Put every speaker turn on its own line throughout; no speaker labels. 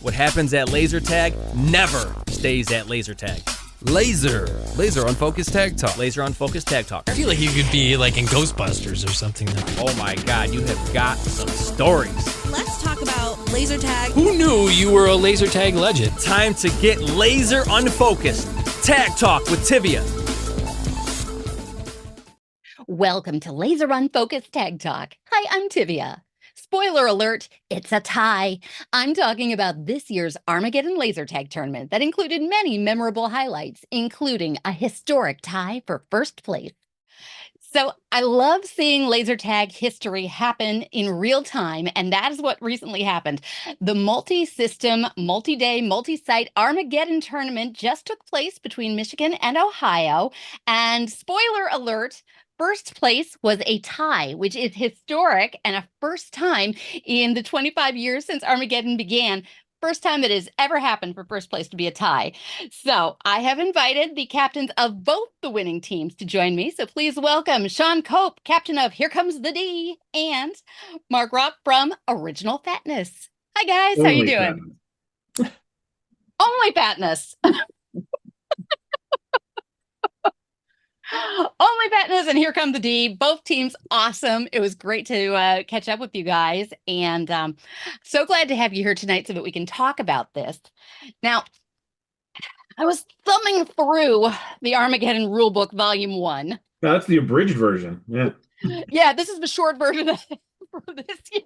What happens at laser tag never stays at laser tag.
Laser Unfocused Tag Talk.
Laser Unfocused Tag Talk.
I feel like you could be like in Ghostbusters or something.
Oh my God, you have got some stories.
Let's talk about laser tag.
Who knew you were a laser tag legend?
Time to get laser unfocused. Tag Talk with Tivia.
Welcome to Laser Unfocused Tag Talk. Hi, I'm Tivia. Spoiler alert, it's a tie. I'm talking about this year's Armageddon laser tag tournament that included many memorable highlights, including a historic tie for first place. So I love seeing laser tag history happen in real time, and that is what recently happened. The multi-system, multi-day, multi-site Armageddon tournament just took place between Michigan and Ohio, and spoiler alert, first place was a tie, which is historic and a first time in the 25 years since Armageddon began. First time that has ever happened for first place to be a tie. So I have invited the captains of both the winning teams to join me. So please welcome Sean Cope, captain of Here Comes the D, and Mark Ropp from Original Fatness. Hi guys, how you doing? Only Fatness. Only Fatness and Here Come the D. Both teams awesome. It was great to catch up with you guys, and so glad to have you here tonight so that we can talk about this. Now, I was thumbing through the Armageddon Rulebook Volume 1.
That's the abridged version. Yeah.
Yeah, this is the short version for this year.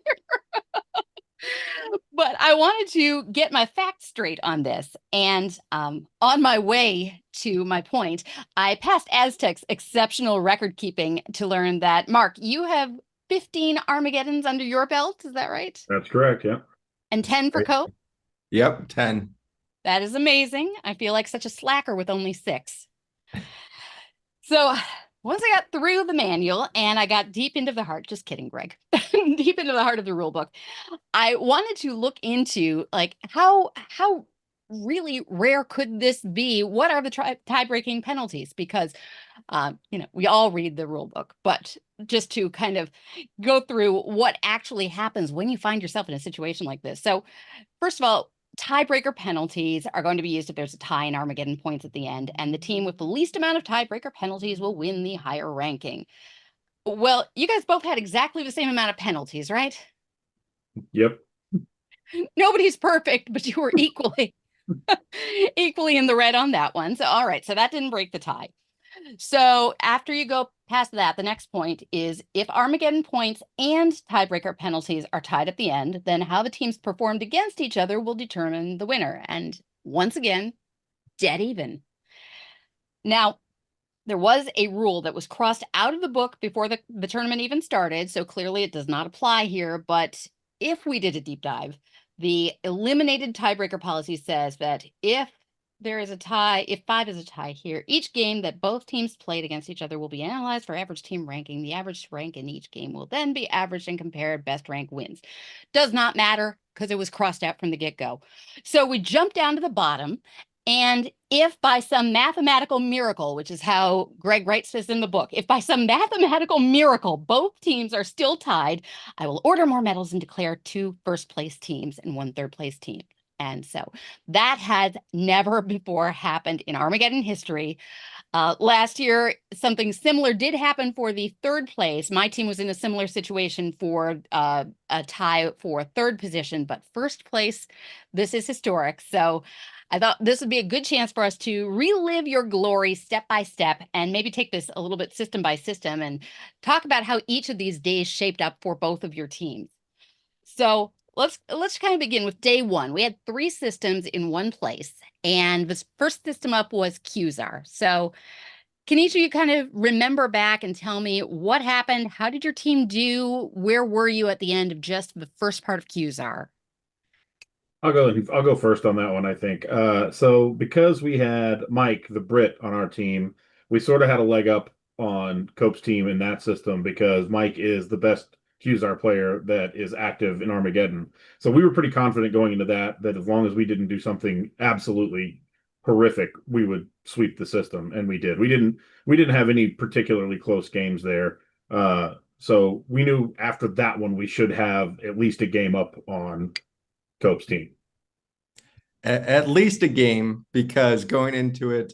But I wanted to get my facts straight on this. And on my way to my point, I passed Aztec's exceptional record keeping to learn that, Mark, you have 15 Armageddons under your belt. Is that right?
That's correct. Yeah.
And 10 for Cope?
Yep, 10.
That is amazing. I feel like such a slacker with only 6. So once I got through the manual and I got deep into the heart, just kidding, Greg, deep into the heart of the rule book, I wanted to look into like how really rare could this be? What are the tie-breaking penalties? Because, we all read the rule book, but just to kind of go through what actually happens when you find yourself in a situation like this. So first of all, tiebreaker penalties are going to be used if there's a tie in Armageddon points at the end, and the team with the least amount of tiebreaker penalties will win the higher ranking. Well, you guys both had exactly the same amount of penalties, right?
Yep.
Nobody's perfect, but you were equally in the red on that one. So, all right. So that didn't break the tie. So after you go past that, the next point is if Armageddon points and tiebreaker penalties are tied at the end, then how the teams performed against each other will determine the winner. And once again, dead even. Now, there was a rule that was crossed out of the book before the tournament even started, so clearly it does not apply here. But if we did a deep dive, the eliminated tiebreaker policy says that if there is a tie, if 5 is a tie here, each game that both teams played against each other will be analyzed for average team ranking. The average rank in each game will then be averaged and compared. Best rank wins. Does not matter because it was crossed out from the get-go. So we jump down to the bottom. And if by some mathematical miracle, which is how Greg writes this in the book, if by some mathematical miracle both teams are still tied, I will order more medals and declare 2 first-place teams and 1 third-place team. And so that has never before happened in Armageddon history. Last year, something similar did happen for the 3rd place. My team was in a similar situation for a tie for 3rd position, but 1st place, this is historic. So I thought this would be a good chance for us to relive your glory step by step and maybe take this a little bit system by system and talk about how each of these days shaped up for both of your teams. So let's kind of begin with day 1. We had 3 systems in one place, and the first system up was Qzar. So can each of you kind of remember back and tell me what happened? How did your team do? Where were you at the end of just the first part of Qzar?
I'll go first on that one, I think. So because we had Mike, the Brit, on our team, we sort of had a leg up on Cope's team in that system because Mike is the best Qzar player that is active in Armageddon. So we were pretty confident going into that as long as we didn't do something absolutely horrific, we would sweep the system, and we did. We didn't have any particularly close games there. So we knew after that one we should have at least a game up on Cope's team.
At least a game, because going into it,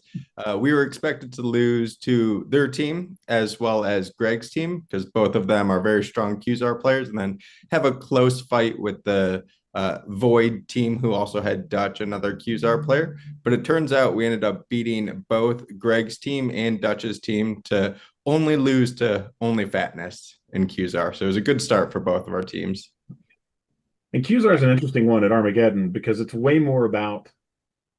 we were expected to lose to their team as well as Greg's team, because both of them are very strong QZR players, and then have a close fight with the Void team, who also had Dutch, another QZR player. But it turns out we ended up beating both Greg's team and Dutch's team to only lose to only Fatness in QZR. So it was a good start for both of our teams.
And QZR is an interesting one at Armageddon because it's way more about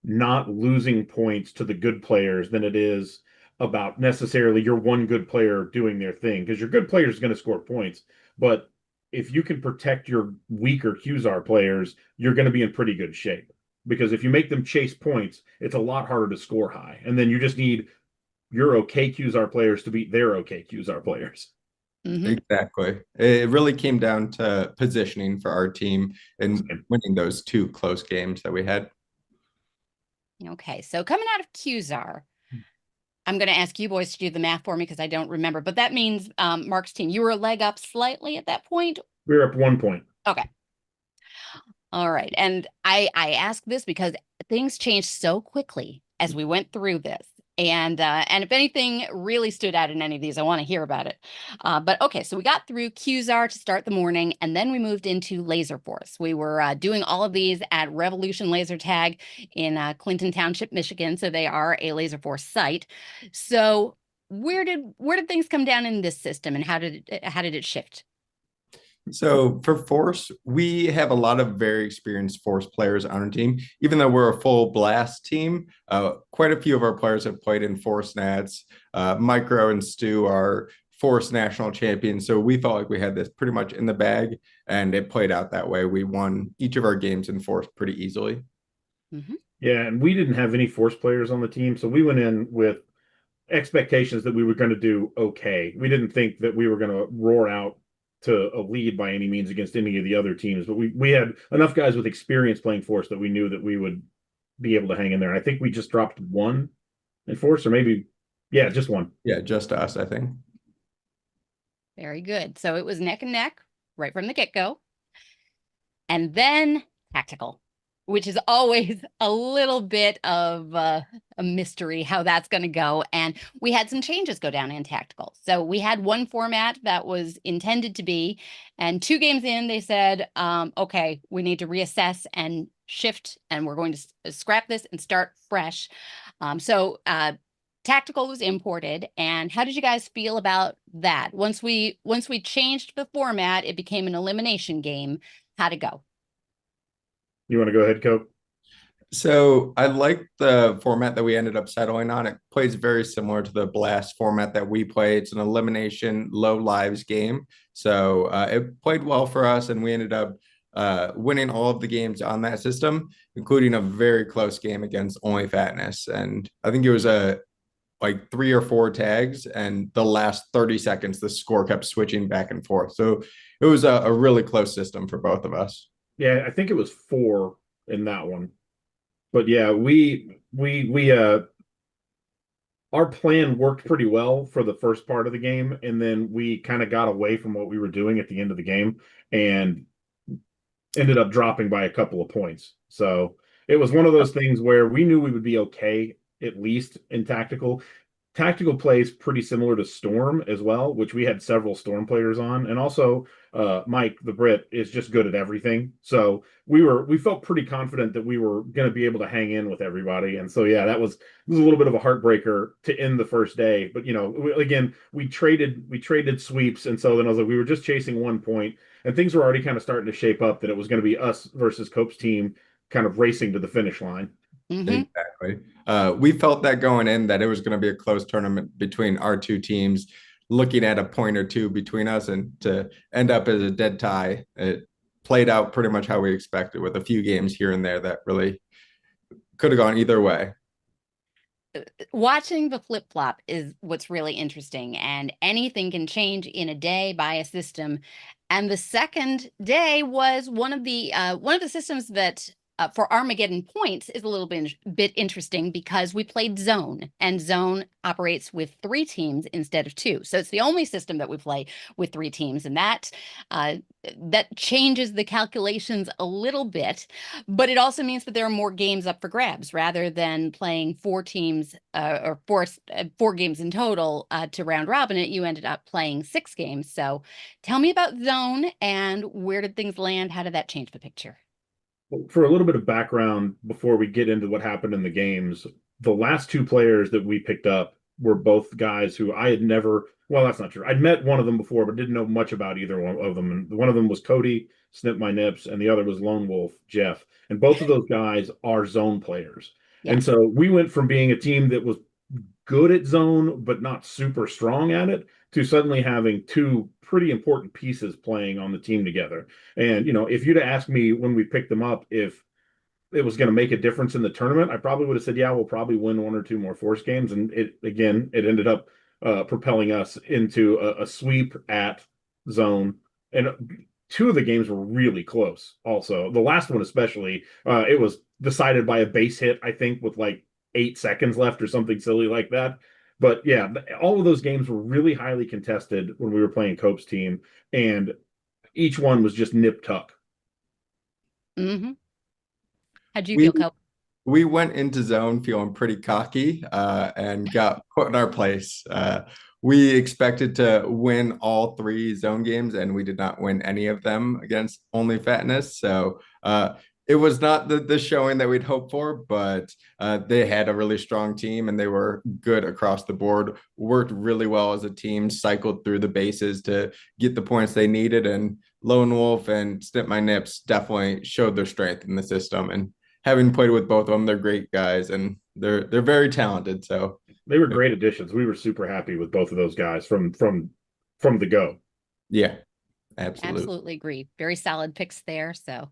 not losing points to the good players than it is about necessarily your one good player doing their thing. Because your good player is going to score points, but if you can protect your weaker QZR players, you're going to be in pretty good shape. Because if you make them chase points, it's a lot harder to score high. And then you just need your okay QZR players to beat their okay QZR players.
Exactly. It really came down to positioning for our team and winning those two close games that we had.
Okay, so coming out of QZAR, I'm going to ask you boys to do the math for me because I don't remember. But that means Mark's team, you were a leg up slightly at that point?
We were up 1 point.
Okay. All right. And I ask this because things changed so quickly as we went through this. And if anything really stood out in any of these, I want to hear about it. But okay, so we got through QZAR to start the morning, and then we moved into Laser Force. We were doing all of these at Revolution Laser Tag in Clinton Township, Michigan. So they are a Laser Force site. So where did things come down in this system, and how did it shift?
So for Force, we have a lot of very experienced Force players on our team. Even though we're a full Blast team, quite a few of our players have played in Force Nats. Micro and Stu are Force national champions. So we felt like we had this pretty much in the bag, and it played out that way. We won each of our games in Force pretty easily.
Yeah, and we didn't have any Force players on the team, so we went in with expectations that we were going to do okay. We didn't think that we were going to roar out to a lead by any means against any of the other teams, but we had enough guys with experience playing Force that we knew that we would be able to hang in there. I think we just dropped one in Force, or maybe, yeah, just one.
Yeah, just us, I think.
Very good. So it was neck and neck right from the get-go. And then tactical, which is always a little bit of a mystery how that's going to go. And we had some changes go down in tactical. So we had one format that was intended to be, and 2 games in, they said, okay, we need to reassess and shift, and we're going to scrap this and start fresh. So tactical was imported. And how did you guys feel about that? Once we changed the format, it became an elimination game. How'd it go?
You want to go ahead, Cope?
So I like the format that we ended up settling on. It plays very similar to the Blast format that we play. It's an elimination, low lives game. So it played well for us, and we ended up winning all of the games on that system, including a very close game against Only Fatness. And I think it was like 3 or 4 tags, and the last 30 seconds, the score kept switching back and forth. So it was a really close system for both of us.
Yeah, I think it was 4 in that one. But yeah, our plan worked pretty well for the first part of the game, and then we kind of got away from what we were doing at the end of the game and ended up dropping by a couple of points. So it was one of those things where we knew we would be okay, at least in tactical. Tactical plays pretty similar to Storm as well, which we had several Storm players on, and also Mike the Brit is just good at everything. So we felt pretty confident that we were going to be able to hang in with everybody. And so yeah, it was a little bit of a heartbreaker to end the first day. But we traded sweeps, and so then I was like, we were just chasing 1 point, and things were already kind of starting to shape up that it was going to be us versus Cope's team, kind of racing to the finish line.
Exactly. We felt that going in, that it was going to be a close tournament between our 2 teams, looking at a point or 2 between us, and to end up as a dead tie, it played out pretty much how we expected, with a few games here and there that really could have gone either way.
Watching the flip-flop is what's really interesting, and anything can change in a day by a system. And the second day was one of the systems that for Armageddon points is a little bit interesting because we played Zone, and Zone operates with 3 teams instead of 2. So it's the only system that we play with 3 teams, and that changes the calculations a little bit. But it also means that there are more games up for grabs rather than playing 4 teams or 4 games in total to round robin it. You ended up playing 6 games. So tell me about Zone and where did things land? How did that change the picture?
For a little bit of background before we get into what happened in the games, the last 2 players that we picked up were both guys who I had never, well, that's not true. I'd met one of them before, but didn't know much about either one of them. And one of them was Cody, Snip My Nips, and the other was Lone Wolf, Jeff. And both of those guys are Zone players.
Yeah.
And so we went from being a team that was good at Zone, but not super strong at it, to suddenly having 2 pretty important pieces playing on the team together. And, if you'd have asked me when we picked them up if it was going to make a difference in the tournament, I probably would have said, yeah, we'll probably win 1 or 2 more force games. And it ended up propelling us into a sweep at Zone. And 2 of the games were really close also. The last one especially, it was decided by a base hit, I think, with like 8 seconds left or something silly like that. But yeah, all of those games were really highly contested when we were playing Cope's team, and each one was just nip tuck.
Mm-hmm. How'd you feel, Cope?
We went into Zone feeling pretty cocky and got put in our place. We expected to win all 3 Zone games, and we did not win any of them against Only Fatness. So it was not the showing that we'd hoped for, but they had a really strong team and they were good across the board, worked really well as a team, cycled through the bases to get the points they needed. And Lone Wolf and Snip My Nips definitely showed their strength in the system. And having played with both of them, they're great guys and they're very talented. So
they were great additions. We were super happy with both of those guys from the go.
Yeah.
Absolutely agree. Very solid picks there. So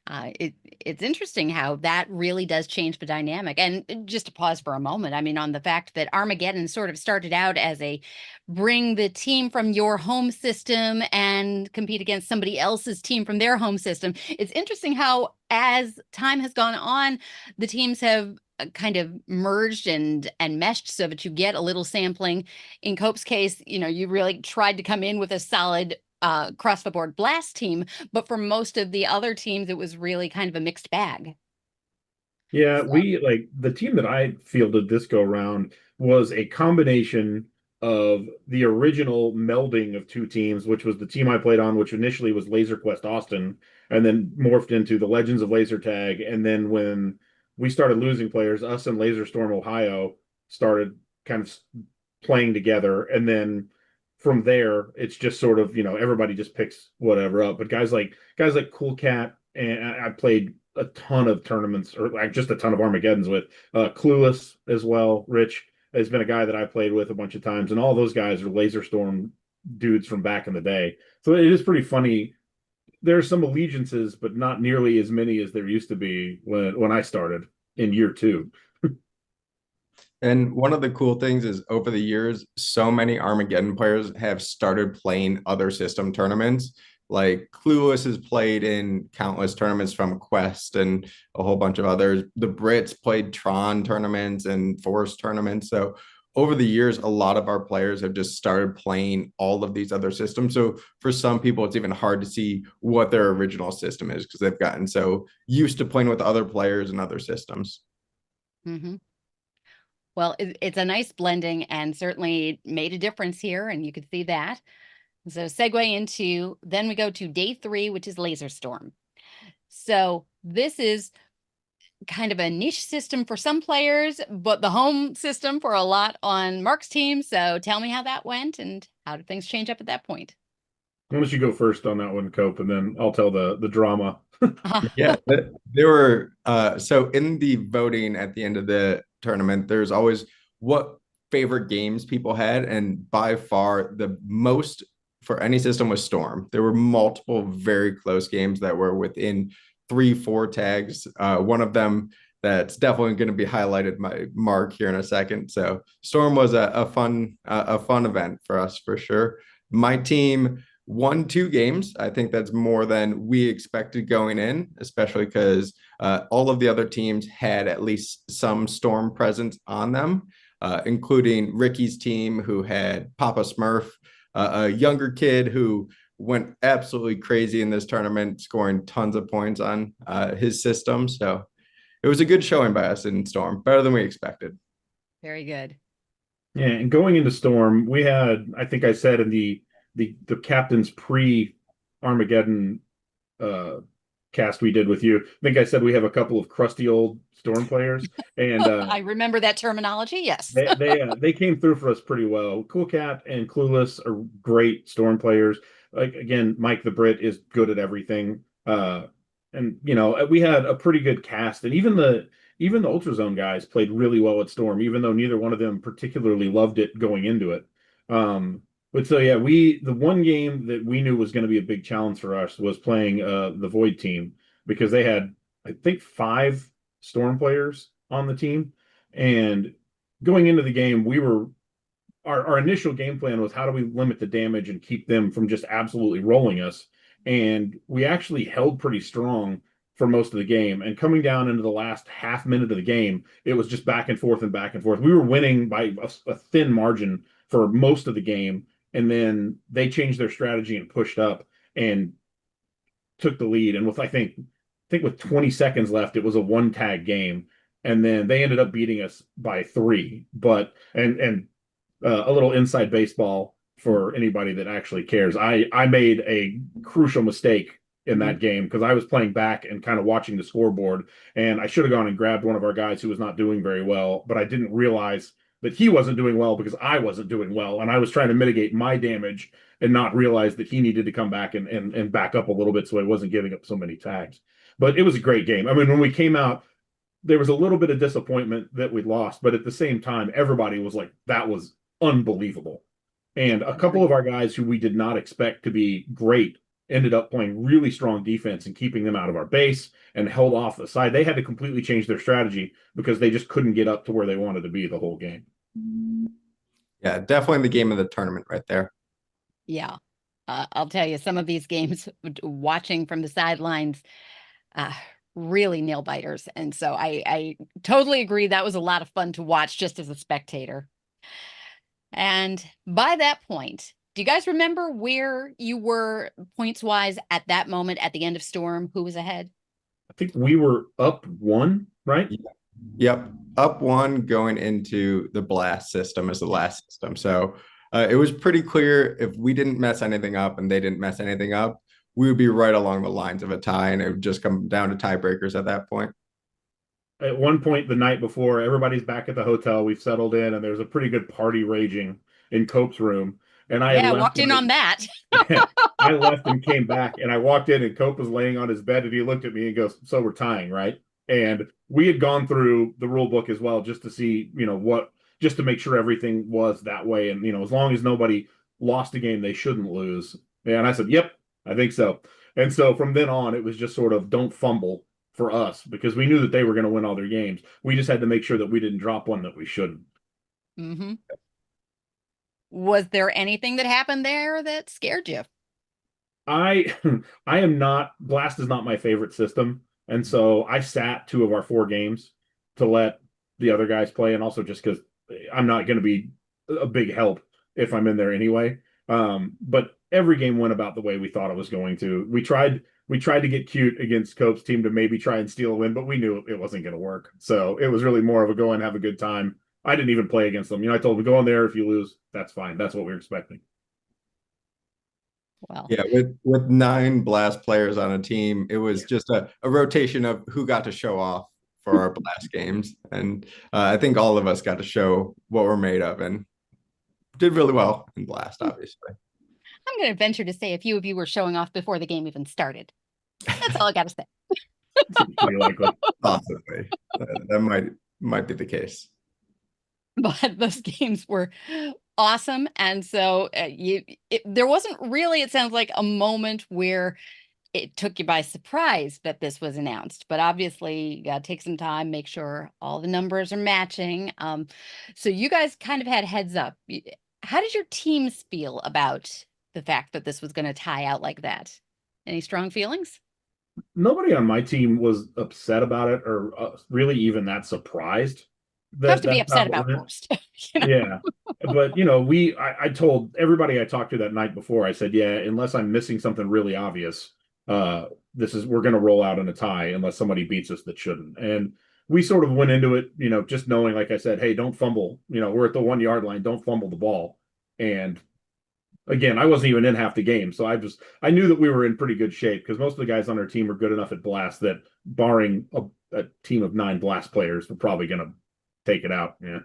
it's interesting how that really does change the dynamic. And just to pause for a moment, I mean, on the fact that Armageddon sort of started out as a bring the team from your home system and compete against somebody else's team from their home system. It's interesting how as time has gone on, the teams have kind of merged and meshed so that you get a little sampling. In Cope's case, you really tried to come in with a solid cross the board blast team, but for most of the other teams it was really kind of a mixed bag.
Yeah, we like the team that I fielded this go around was a combination of the original melding of 2 teams, which was the team I played on, which initially was Laser Quest Austin, and then morphed into the Legends of Laser Tag. And then when we started losing players, us and Laser Storm Ohio started kind of playing together, and then from there, it's just sort of, everybody just picks whatever up. But guys like Cool Cat, and I played a ton of tournaments, or like just a ton of Armageddons with Clueless as well. Rich has been a guy that I played with a bunch of times, and all those guys are Laser Storm dudes from back in the day. So it is pretty funny. There's some allegiances, but not nearly as many as there used to be when I started in year 2.
And one of the cool things is over the years, so many Armageddon players have started playing other system tournaments. Like Clueless has played in countless tournaments from Quest and a whole bunch of others. The Brits played Tron tournaments and Force tournaments. So over the years, a lot of our players have just started playing all of these other systems. So for some people, it's even hard to see what their original system is because they've gotten so used to playing with other players and other systems.
Mm-hmm. Well, it's a nice blending and certainly made a difference here, and you could see that. So segue into, then we go to day 3, which is Laser Storm. So this is kind of a niche system for some players, but the home system for a lot on Mark's team. So tell me how that went and how did things change up at that point?
Why don't you go first on that one, Cope, and then I'll tell the drama.
Yeah, there were so in the voting at the end of the tournament, there's always what favorite games people had, and by far the most for any system was Storm. There were multiple very close games that were within 3-4 tags. One of them that's definitely going to be highlighted by Mark here in a second. So Storm was a fun event for us for sure. My team won 2 games. I think that's more than we expected going in, especially because all of the other teams had at least some Storm presence on them, including Ricky's team, who had Papa Smurf, a younger kid who went absolutely crazy in this tournament, scoring tons of points on his system. So it was a good showing by us in Storm, better than we expected.
Very good.
Yeah, and going into Storm, we had, I think I said in the captain's pre Armageddon cast we did with you, I think I said we have a couple of crusty old Storm players, and
I remember that terminology. Yes.
they came through for us pretty well. Cool Cat and Clueless are great Storm players. Like again, Mike the Brit is good at everything. And we had a pretty good cast, and even the Ultrazone guys played really well at Storm, even though neither one of them particularly loved it going into it. But so yeah, the one game that we knew was going to be a big challenge for us was playing the Void team, because they had, I think, 5 Storm players on the team. And going into the game, our initial game plan was, how do we limit the damage and keep them from just absolutely rolling us? And we actually held pretty strong for most of the game. And coming down into the last half minute of the game, it was just back and forth and back and forth. We were winning by a thin margin for most of the game, and then they changed their strategy and pushed up and took the lead. And with I think with 20 seconds left, it was a 1-tag game, and then they ended up beating us by 3. But and a little inside baseball for anybody that actually cares. I made a crucial mistake in that game, because I was playing back and kind of watching the scoreboard, and I should have gone and grabbed one of our guys who was not doing very well, but I didn't realize that he wasn't doing well because I wasn't doing well, and I was trying to mitigate my damage and not realize that he needed to come back and back up a little bit so I wasn't giving up so many tags. But it was a great game. I mean, when we came out, there was a little bit of disappointment that we lost, but at the same time, everybody was like, that was unbelievable. And a couple of our guys who we did not expect to be great ended up playing really strong defense and keeping them out of our base and held off the side. They had to completely change their strategy because they just couldn't get up to where they wanted to be the whole game.
Yeah, definitely the game of the tournament right there.
Yeah. I'll tell you, some of these games, watching from the sidelines, really nail biters. And so I totally agree. That was a lot of fun to watch just as a spectator. And by that point, do you guys remember where you were points wise at that moment at the end of Storm? Who was ahead?
I think we were up 1, right?
Yep. Up 1 going into the blast system as the last system. So it was pretty clear, if we didn't mess anything up and they didn't mess anything up, we would be right along the lines of a tie, and it would just come down to tiebreakers at that point.
At one point the night before, everybody's back at the hotel. We've settled in, and there's a pretty good party raging in Cope's room. And I
walked in on that.
I left and came back, and I walked in, and Cope was laying on his bed, and he looked at me and goes, "So we're tying, right?" And we had gone through the rule book as well, just to see, just to make sure everything was that way. And, as long as nobody lost a game they shouldn't lose. And I said, "Yep, I think so." And so from then on, it was just sort of don't fumble for us, because we knew that they were going to win all their games. We just had to make sure that we didn't drop one that we shouldn't.
Mm-hmm. Was there anything that happened there that scared you?
I am not, Blast is not my favorite system. And so I sat 2 of our 4 games to let the other guys play. And also just because I'm not going to be a big help if I'm in there anyway. But every game went about the way we thought it was going to. We tried to get cute against Cope's team to maybe try and steal a win, but we knew it wasn't going to work. So it was really more of a go and have a good time. I didn't even play against them. I told them, go in there. If you lose, that's fine. That's what we were expecting.
Well,
yeah, with 9 blast players on a team, it was just a rotation of who got to show off for our blast games. And I think all of us got to show what we're made of, and did really well in blast, obviously.
I'm going to venture to say a few of you were showing off before the game even started. That's all I got to say.
Pretty likely.
Possibly. That might be the case.
But those games were awesome. And so there wasn't really, it sounds like, a moment where it took you by surprise that this was announced. But obviously, you got to take some time, make sure all the numbers are matching. So you guys kind of had heads up. How did your teams feel about the fact that this was going to tie out like that. Any strong feelings?
Nobody on my team was upset about it or really even that surprised.
Tough to be
That's
upset
how it
about
went.
first. You know?
Yeah, but I told everybody I talked to that night before, I said, yeah, unless I'm missing something really obvious, we're going to roll out in a tie unless somebody beats us that shouldn't. And we sort of went into it, just knowing, like I said, hey, don't fumble. We're at the 1 yard line, don't fumble the ball. And again, I wasn't even in half the game, so I knew that we were in pretty good shape because most of the guys on our team are good enough at blast that, barring a team of 9 blast players, we're probably going to take it out. Yeah.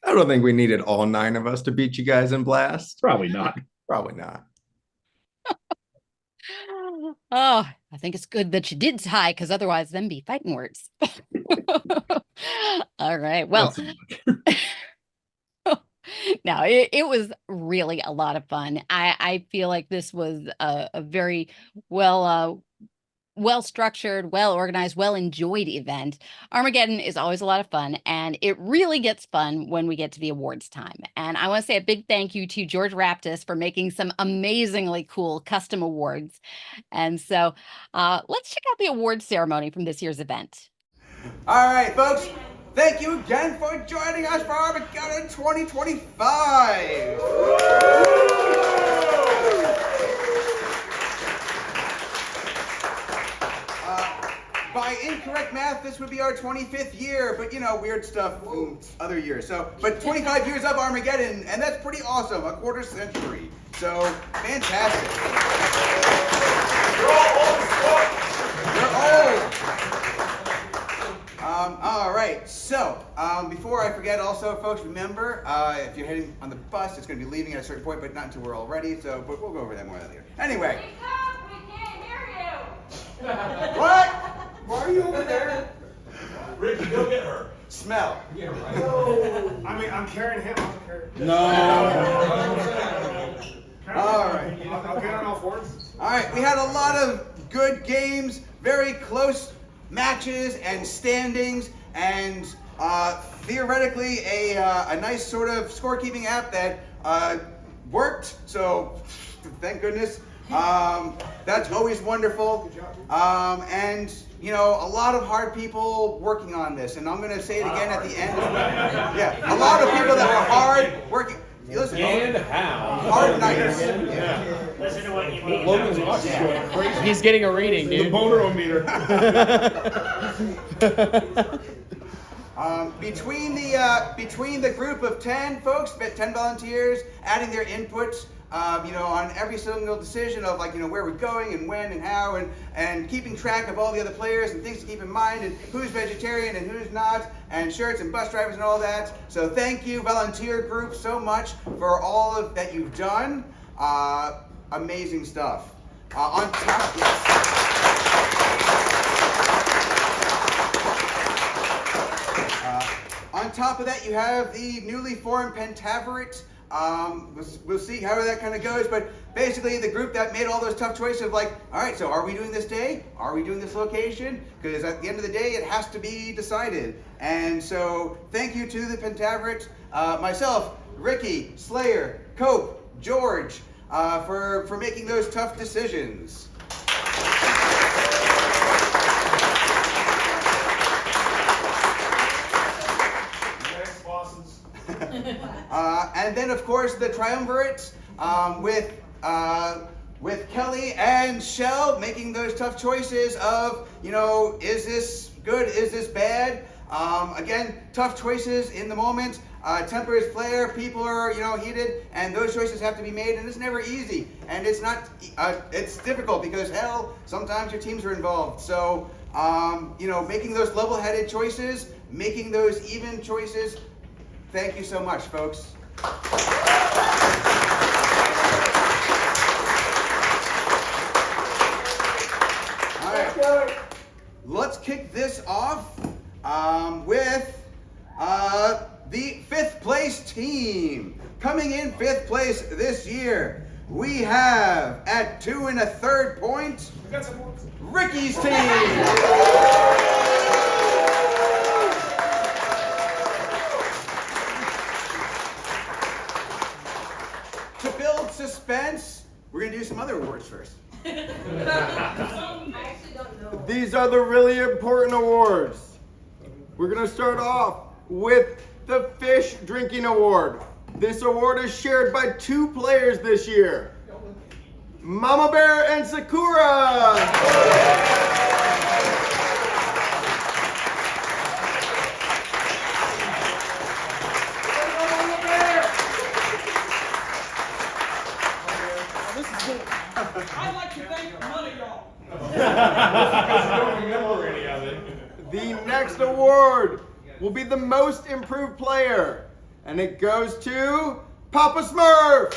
I don't think we needed all 9 of us to beat you guys in blast.
Probably not.
Probably not.
Oh, I think it's good that you did tie, because otherwise them be fighting words. All right. Well, no, it was really a lot of fun. I feel like this was a very well structured, well organized, well enjoyed event. Armageddon is always a lot of fun, and it really gets fun when we get to the awards time. And I want to say a big thank you to George Raptis for making some amazingly cool custom awards. And so let's check out the awards ceremony from this year's event.
All right, folks. Thank you again for joining us for Armageddon 2025. By incorrect math, this would be our 25th year, but weird stuff other years. But 25 years of Armageddon, and that's pretty awesome, a quarter century. So, fantastic. You're old. All right, so before I forget also, folks, remember, if you're heading on the bus, it's going to be leaving at a certain point, but not until we're all ready, but we'll go over that more later. Anyway.
We can't hear you.
What? Why are you over there?
Ricky, go get her.
Smell.
Yeah, right.
No. I mean, I'm carrying him. I'm carrying.
No. All right.
I'll get on all fours.
All right, we had a lot of good games, very close matches and standings, and theoretically a nice sort of scorekeeping app that worked. So thank goodness. That's always wonderful. And a lot of hard people working on this, and I'm going to say it again at the end. Yeah, a lot of people that were hard working. Listen,
and how?
Hard nights.
Yeah. Listen to what you mean.
Logan's watch is going crazy. He's getting a reading, dude.
The bonerometer.
Between the group of 10 folks, 10 volunteers, adding their inputs, on every single decision of where we're going and when and how, and keeping track of all the other players and things to keep in mind, and who's vegetarian and who's not, and shirts and bus drivers and all that. So thank you, volunteer group, so much for all of that you've done. Amazing stuff. On top, on top of that, you have the newly formed Pentaveret. We'll see how that kind of goes, but basically the group that made all those tough choices of all right, so are we doing this day? Are we doing this location? Because at the end of the day, it has to be decided. And so thank you to the Pentaveret, myself, Ricky, Slayer, Cope, George, for making those tough decisions. And then, of course, the triumvirate with Kelly and Shell making those tough choices of, is this good? Is this bad? Again, tough choices in the moment. Tempers flare, people are, heated, and those choices have to be made, and it's never easy. And it's not, it's difficult because, hell, sometimes your teams are involved. So, making those level-headed choices, making those even choices. Thank you so much, folks. All right, let's kick this off with the 5th place team. Coming in 5th place this year, we have at 2 1/3 points, Ricky's team. awards first.
These are the really important awards. We're going to start off with the Fish Drinking Award. This award is shared by 2 players this year, Mama Bear and Sakura.
I'd like to thank none of y'all.
The next award will be the Most Improved Player, and it goes to Papa Smurf.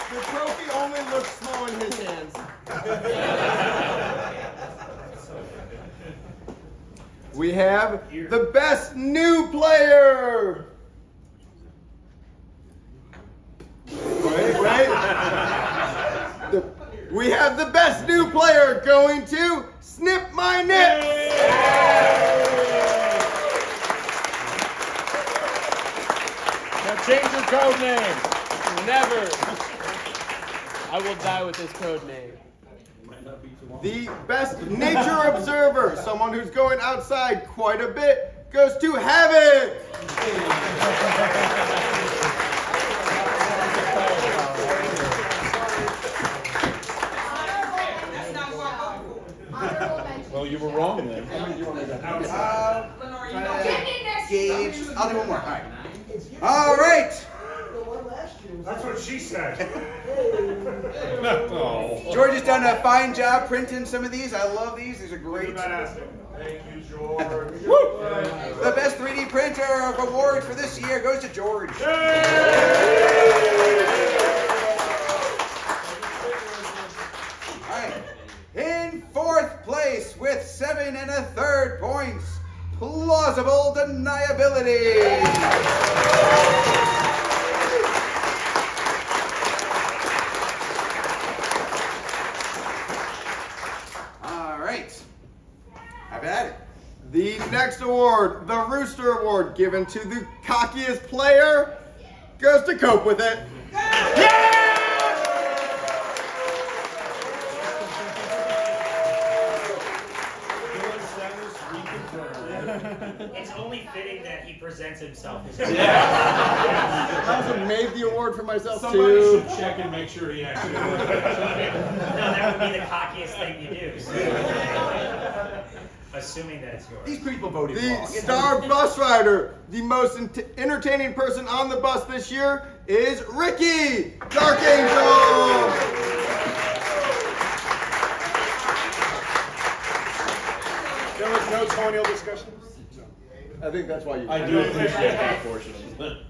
The trophy only looks small in his hands. We have the Best New Player. Wait. We have the Best New Player going to Snip My Nips.
Now change your code name. Never. I will die with this code name.
The Best Nature Observer, someone who's going outside quite a bit, goes to Havoc.
Well, you were wrong then.
Gauge. I'll do one more. All right.
That's what she said.
George has done a fine job printing some of these. I love these. These are great.
Thank you, George.
The best 3D printer of awards for this year goes to George. All right. In 4th place with 7 1/3 points, Plausible Deniability. Have at it. The next award, the Rooster Award, given to the cockiest player, goes to Cope with it.
It's only fitting that he presents himself.
I also made the award for myself
Somebody
too.
should check and make sure he actually.
No, that would be the cockiest thing you do. So. Assuming that it's yours.
These people voted
The
wrong.
star bus rider, the most entertaining person on the bus this year is Ricky, Dark Angel.
There was no corneal discussion.
I think that's why you.
I do appreciate that portion of it.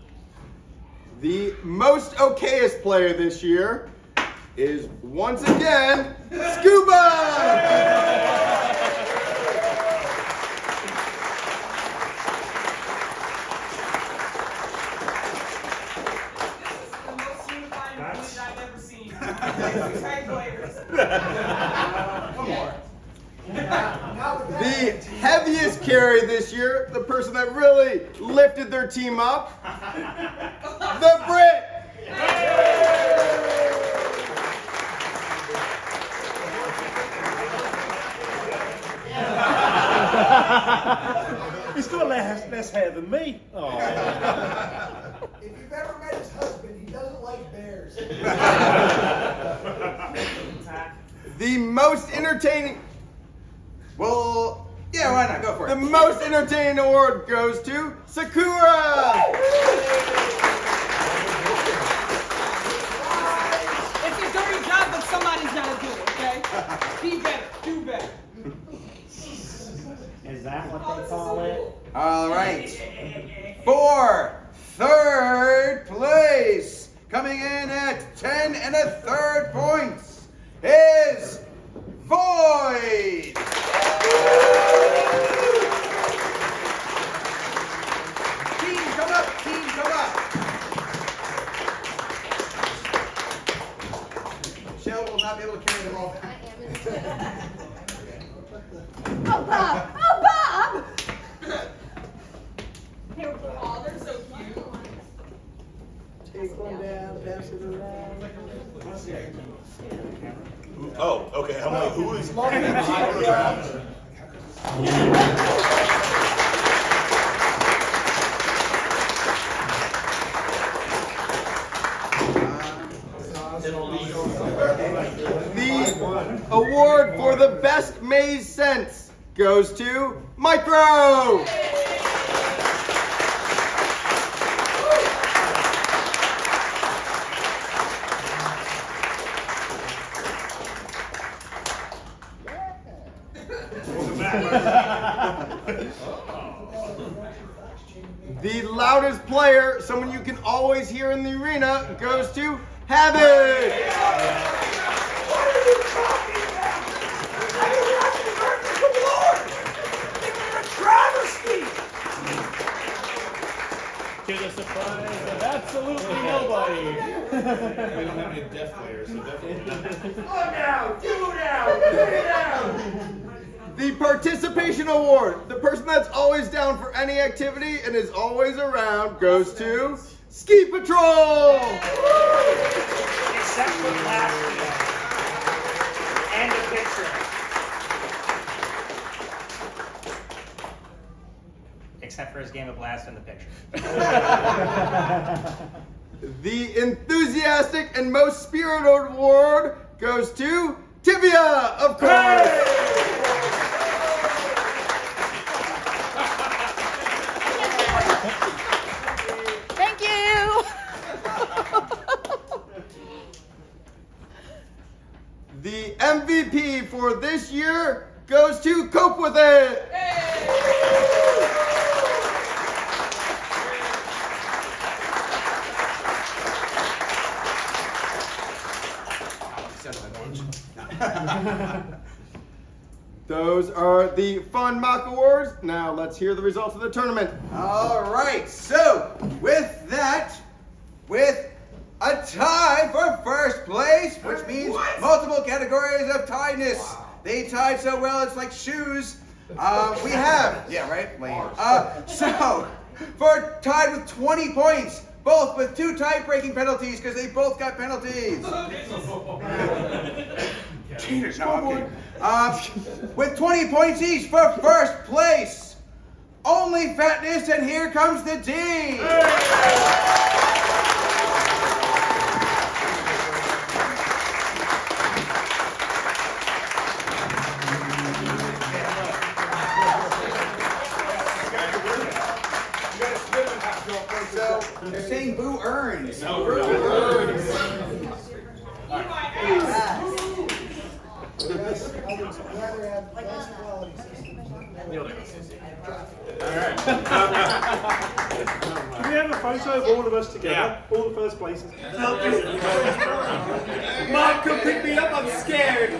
The most okayest player this year is once again Scuba. The heaviest carry this year, the person that really lifted their team up, the Brit.
He's got less hair than me.
If you've ever met his husband, he doesn't like bears.
The most entertaining.
Well, yeah, why not? Go for it.
The most entertaining award goes to Sakura.
It's a dirty job, but somebody's got to do it, okay? Be better. Do better.
Is that what they call it?
All right. For 3rd place, coming in at 10 1/3 points, is Void. Team, come up. Team, come up. Shell will not be able to carry them all back.
Oh, Bob! Oh, Bob!
Take one down, pass it around.
Oh, okay. I'm like, who is?
The award for the best maze sense goes to Micro. The loudest player, someone you can always hear in the arena, goes to Havoc.
To the surprise of absolutely nobody.
We don't have any deaf players, so definitely.
The participation award, the person that's always down for any activity and is always around, goes to Ski Patrol.
Except for last year. And the picture. Except for his game of Blast and the picture.
The enthusiastic and most spirited award goes to Tivia, of course.
Thank you.
The MVP for this year goes to Cope With It. Those are the fun mock awards. Now let's hear the results of the tournament.
All right, so with that, with a tie for first place, which means multiple categories of tiedness. Wow. They tied so well, it's like shoes. We have, yeah, right? So, for tied with 20 points, both with 2 tie-breaking penalties because they both got penalties. Cheaters, no, I'm kidding. With 20 points each for first place, Only Fatness, and here comes the D. So they're saying boo earns. No, boo earns.
Can we have a photo of all of us together? Yeah. All the first places.
Mom, come pick me up, I'm scared.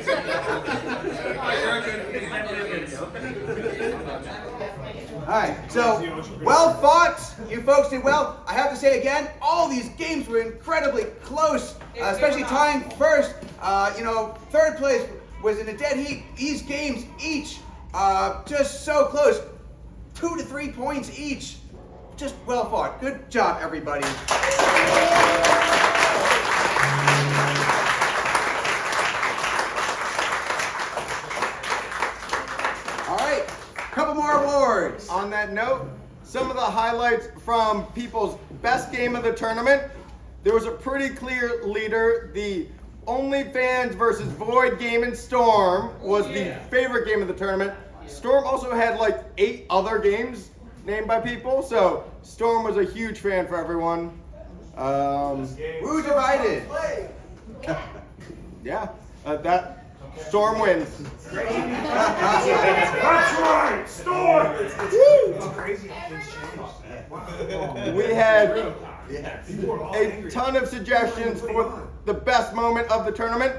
Alright, so well fought. You folks did well. I have to say again, all these games were incredibly close, especially tying first. Third place was in a dead heat. These games each just so close. 2 to 3 points each. Just well fought. Good job, everybody. All right, couple more awards.
On that note, some of the highlights from people's best game of the tournament. There was a pretty clear leader. The OnlyFans versus Void game in Storm was the favorite game of the tournament. Storm also had like 8 other games named by people, so Storm was a huge fan for everyone.
Who's divided?
Yeah, that Storm wins.
That's right, Storm! It's crazy how things change.
We had a ton of suggestions for the best moment of the tournament.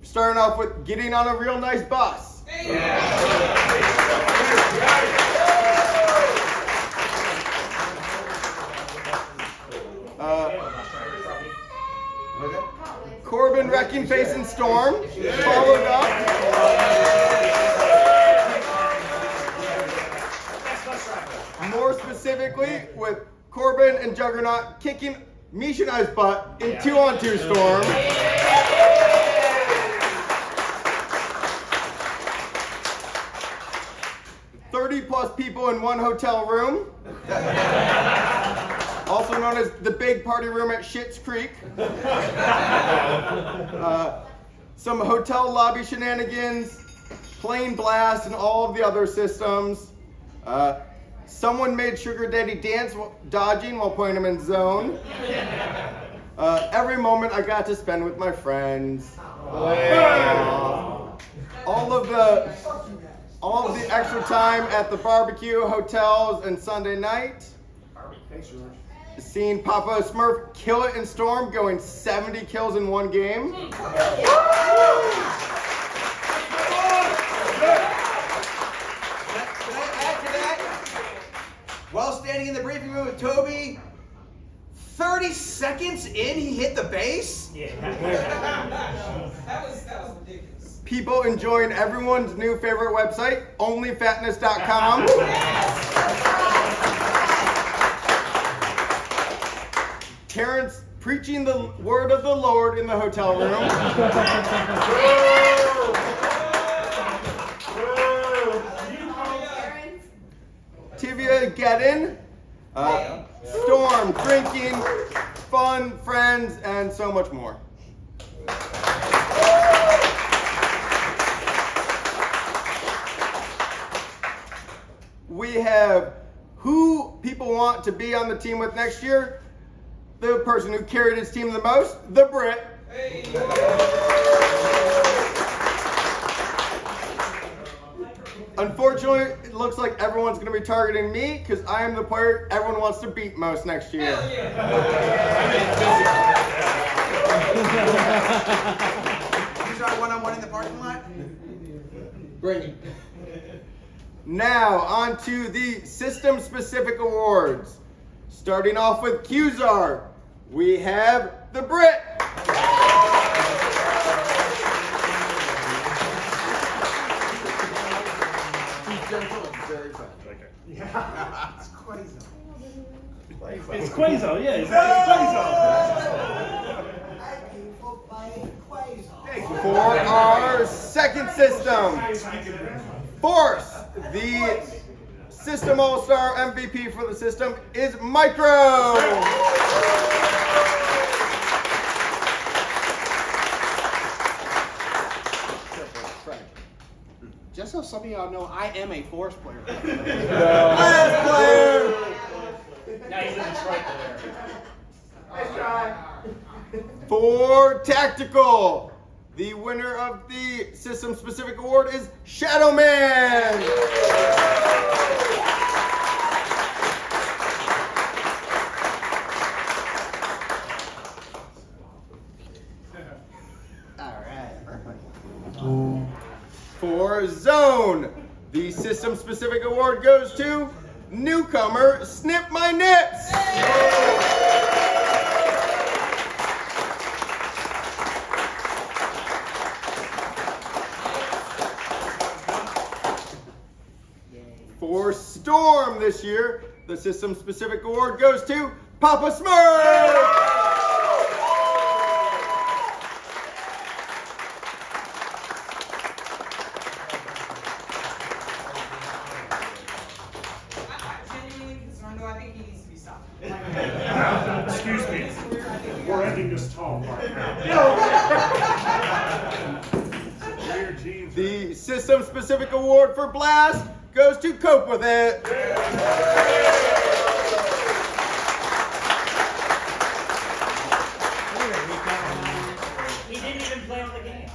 Starting off with getting on a real nice bus. Corbin wrecking face and Storm followed up. More specifically, with Corbin and Juggernaut kicking Misha and I's butt in 2-on-2 storm. +30 people in one hotel room. Also known as the big party room at Schitt's Creek. Some hotel lobby shenanigans, plane blast, and all of the other systems. Someone made Sugar Daddy dance dodging while putting him in zone. Every moment I got to spend with my friends. All of the extra time at the barbecue, hotels, and Sunday night. Seeing Papa Smurf kill it in Storm, going 70 kills in one game.
Can I add to that? While standing in the briefing room with Toby, 30 seconds in, he hit the base?
Yeah.
That was ridiculous.
People enjoying everyone's new favorite website, onlyfatness.com. Terrence preaching the word of the Lord in the hotel room. Tivia getting, Storm drinking, fun, friends, and so much more. We have who people want to be on the team with next year. The person who carried his team the most, the Brit.
Hey.
Unfortunately, it looks like everyone's going to be targeting me because I am the player everyone wants to beat most next year.
Hell yeah.
You try one-on-one in the parking lot?
Bring it. Now, on to the system-specific awards. Starting off with Qzar, we have the Brit.
Yeah. It's Quasar.
It's Quasar, yeah, exactly. Quasar.
For our second system, Force, the System All-Star MVP for the system is Micro.
Just so some of y'all know, I am a Force player.
Last player.
Now he's in Detroit there.
Nice try. For Tactical, the winner of the system-specific award is Shadow Man. For Zone, the system-specific award goes to newcomer Snip My Nips. For Storm this year, the system-specific award goes to Papa Smurf.
Excuse me. We're ending this talk right now.
The system-specific award for Blast goes to Cope With It.
He didn't even play on the game.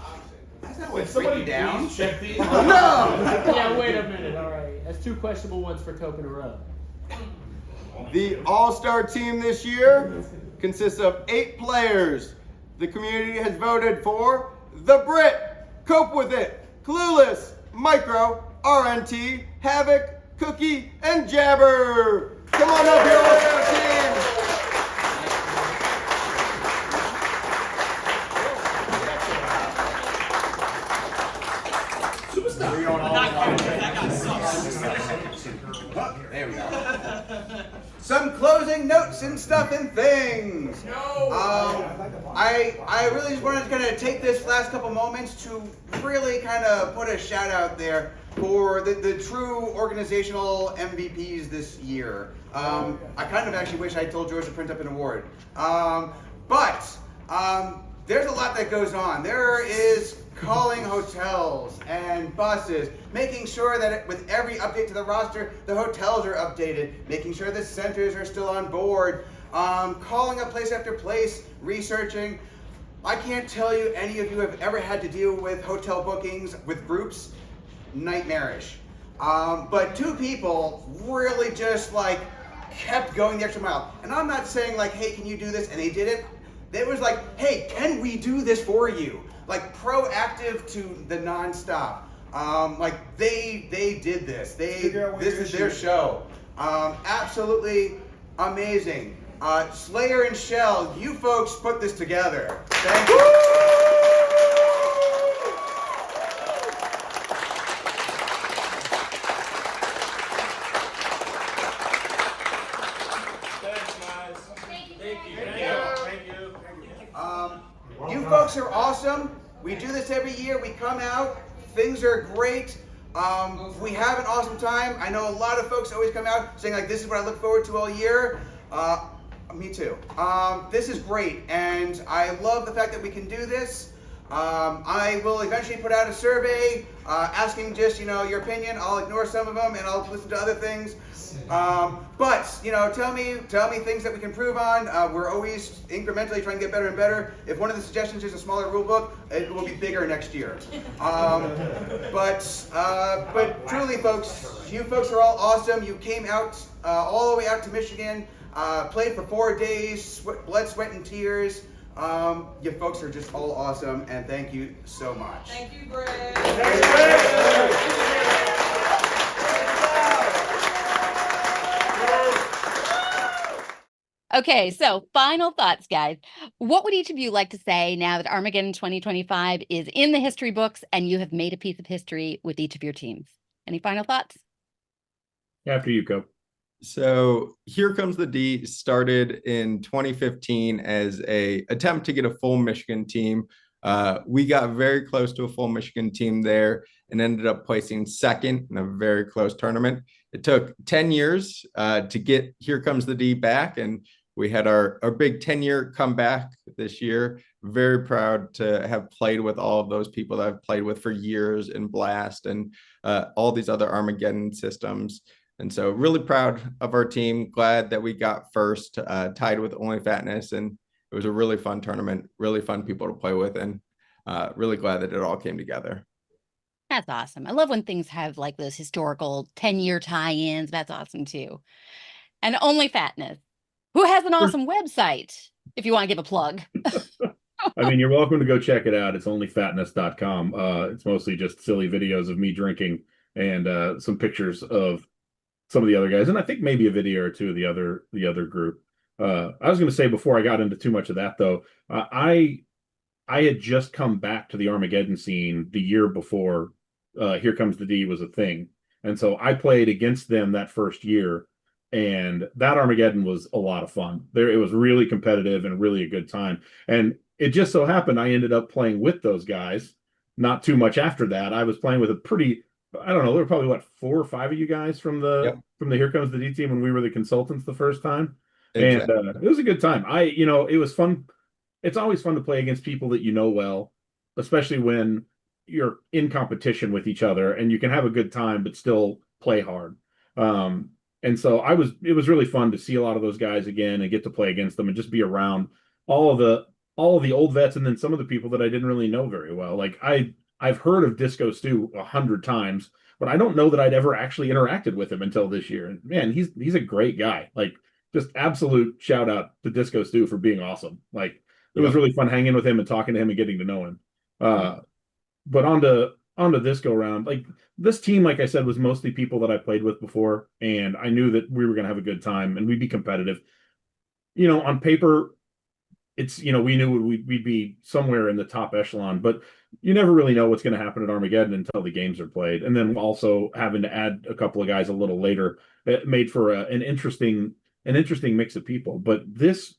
Wait, somebody down?
Check these.
No!
Yeah, wait a minute, alright. That's two questionable ones for Cope in a row.
The All-Star team this year consists of 8 players. The community has voted for the Brit, Cope With It, Clueless, Micro, RNT, Havoc, Cookie, and Jabber. Come on up here, All-Star team.
There we go. Some closing notes and stuff and things. I really just wanted to kind of take this last couple moments to really kind of put a shout out there for the true organizational MVPs this year. I kind of actually wish I told George to print up an award. But there's a lot that goes on. There is calling hotels and buses, making sure that with every update to the roster, the hotels are updated, making sure the centers are still on board, calling up place after place, researching. I can't tell you any of you have ever had to deal with hotel bookings with groups. Nightmarish. But two people really just like kept going the extra mile. And I'm not saying like, hey, can you do this? And they did it. They was like, hey, can we do this for you? Like proactive to the nonstop. Like they did this. This is their show. Absolutely amazing. Slayer and Shell, you folks put this together. Thank you. You folks are awesome. We do this every year. We come out. Things are great. We have an awesome time. I know a lot of folks always come out saying like, this is what I look forward to all year. Me too. This is great, and I love the fact that we can do this. I will eventually put out a survey asking just, your opinion. I'll ignore some of them and I'll listen to other things. But, tell me things that we can improve on. We're always incrementally trying to get better and better. If one of the suggestions is a smaller rule book, it will be bigger next year. But truly, folks, you folks are all awesome. You came out all the way out to Michigan, played for 4 days, blood, sweat, and tears. You folks are just all awesome, and thank you so much.
Thank you, Greg.
Okay, so final thoughts, guys. What would each of you like to say now that Armageddon 2025 is in the history books and you have made a piece of history with each of your teams? Any final thoughts?
After you, Cope.
So Here Comes the D started in 2015 as a attempt to get a full Michigan team. We got very close to a full Michigan team there and ended up placing second in a very close tournament. It took 10 years to get Here Comes the D back, and we had our big 10-year comeback this year. Very proud to have played with all of those people that I've played with for years in Blast and all these other Armageddon systems. And so really proud of our team. Glad that we got first, tied with Only Fatness. And it was a really fun tournament, really fun people to play with, and really glad that it all came together.
That's awesome. I love when things have like those historical 10-year tie-ins. That's awesome too. And Only Fatness, who has an awesome website, if you want to give a plug.
I mean, you're welcome to go check it out. It's onlyfatness.com. It's mostly just silly videos of me drinking and some pictures of some of the other guys, and I think maybe a video or two of the other group. I was going to say before I got into too much of that, though, I had just come back to the Armageddon scene the year before Here Comes the D was a thing, and so I played against them that first year, and that Armageddon was a lot of fun. It was really competitive and really a good time, and it just so happened I ended up playing with those guys. Not too much after that, I was playing with a pretty. I don't know. There were probably 4 or 5 of you guys from the Here Comes the D team when we were the consultants the first time, exactly. And it was a good time. It was fun. It's always fun to play against people that you know well, especially when you're in competition with each other and you can have a good time but still play hard. And so it was really fun to see a lot of those guys again and get to play against them and just be around all of the old vets and then some of the people that I didn't really know very well. Like I've heard of Disco Stu 100 times, but I don't know that I'd ever actually interacted with him until this year. And man, he's a great guy. Like, just absolute shout out to Disco Stu for being awesome. Like, it was really fun hanging with him and talking to him and getting to know him. But on to this go round, like this team, like I said, was mostly people that I played with before, and I knew that we were going to have a good time and we'd be competitive. On paper, it's, we knew we'd be somewhere in the top echelon, but you never really know what's going to happen at Armageddon until the games are played. And then also having to add a couple of guys a little later, it made for an interesting mix of people. But this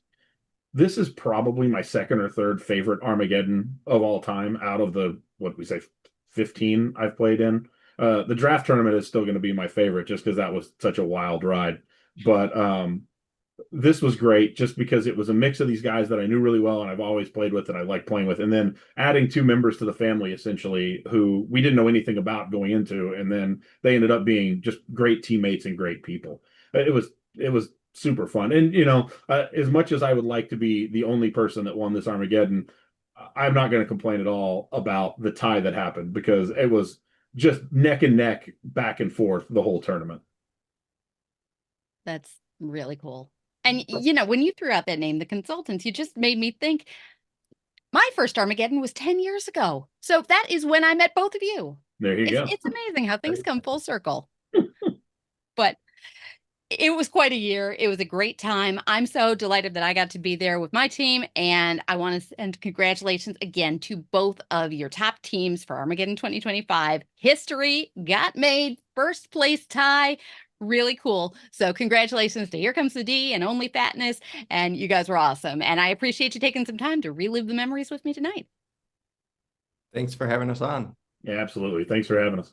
This is probably my second or third favorite Armageddon of all time out of the, what we say, 15 I've played in. The draft tournament is still going to be my favorite just because that was such a wild ride. But this was great just because it was a mix of these guys that I knew really well and I've always played with and I like playing with. And then adding 2 members to the family, essentially, who we didn't know anything about going into. And then they ended up being just great teammates and great people. It was super fun. And, as much as I would like to be the only person that won this Armageddon, I'm not going to complain at all about the tie that happened because it was just neck and neck, back and forth the whole tournament.
That's really cool. And, when you threw out that name, the Consultants, you just made me think my first Armageddon was 10 years ago. So that is when I met both of you.
There you go.
It's amazing how things come full circle. But it was quite a year. It was a great time. I'm so delighted that I got to be there with my team. And I want to send congratulations again to both of your top teams for Armageddon 2025. History got made. First place tie. Really cool. So congratulations to Here Comes the D and Only Fatness. And you guys were awesome. And I appreciate you taking some time to relive the memories with me tonight.
Thanks for having us on.
Yeah, absolutely. Thanks for having us.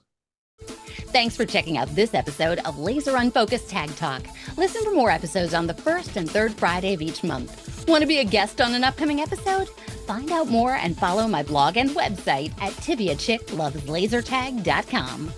Thanks for checking out this episode of Laser Unfocused Tag Talk. Listen for more episodes on the first and third Friday of each month. Want to be a guest on an upcoming episode? Find out more and follow my blog and website at TiviaChickLovesLaserTag.com.